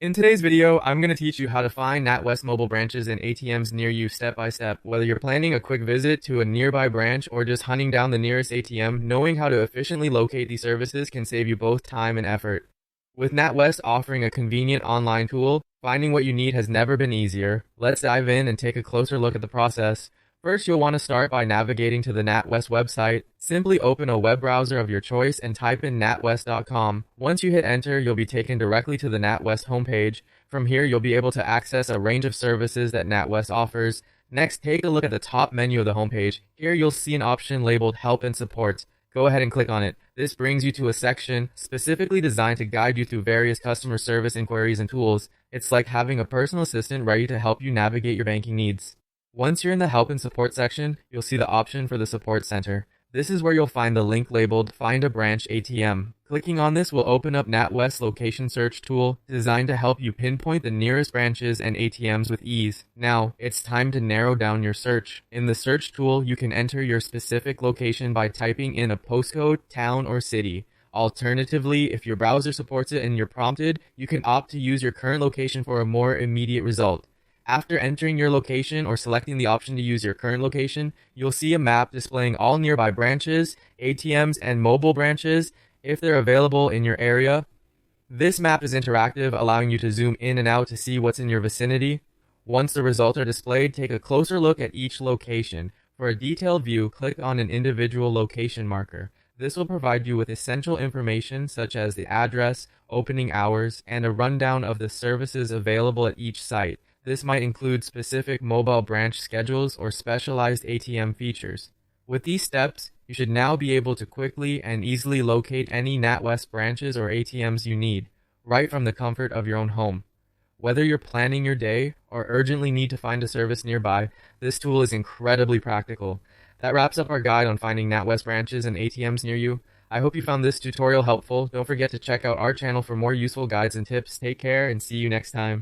In today's video, I'm going to teach you how to find NatWest mobile branches and ATMs near you step by step. Whether you're planning a quick visit to a nearby branch or just hunting down the nearest ATM, knowing how to efficiently locate these services can save you both time and effort. With NatWest offering a convenient online tool, finding what you need has never been easier. Let's dive in and take a closer look at the process. First, you'll want to start by navigating to the NatWest website. Simply open a web browser of your choice and type in natwest.com. Once you hit enter, you'll be taken directly to the NatWest homepage. From here, you'll be able to access a range of services that NatWest offers. Next, take a look at the top menu of the homepage. Here, you'll see an option labeled Help and Support. Go ahead and click on it. This brings you to a section specifically designed to guide you through various customer service inquiries and tools. It's like having a personal assistant ready to help you navigate your banking needs. Once you're in the Help and Support section, you'll see the option for the Support Center. This is where you'll find the link labeled Find a Branch ATM. Clicking on this will open up NatWest's location search tool designed to help you pinpoint the nearest branches and ATMs with ease. Now, it's time to narrow down your search. In the search tool, you can enter your specific location by typing in a postcode, town, or city. Alternatively, if your browser supports it and you're prompted, you can opt to use your current location for a more immediate result. After entering your location or selecting the option to use your current location, you'll see a map displaying all nearby branches, ATMs, and mobile branches if they're available in your area. This map is interactive, allowing you to zoom in and out to see what's in your vicinity. Once the results are displayed, take a closer look at each location. For a detailed view, click on an individual location marker. This will provide you with essential information such as the address, opening hours, and a rundown of the services available at each site. This might include specific mobile branch schedules or specialized ATM features. With these steps, you should now be able to quickly and easily locate any NatWest branches or ATMs you need, right from the comfort of your own home. Whether you're planning your day or urgently need to find a service nearby, this tool is incredibly practical. That wraps up our guide on finding NatWest branches and ATMs near you. I hope you found this tutorial helpful. Don't forget to check out our channel for more useful guides and tips. Take care and see you next time.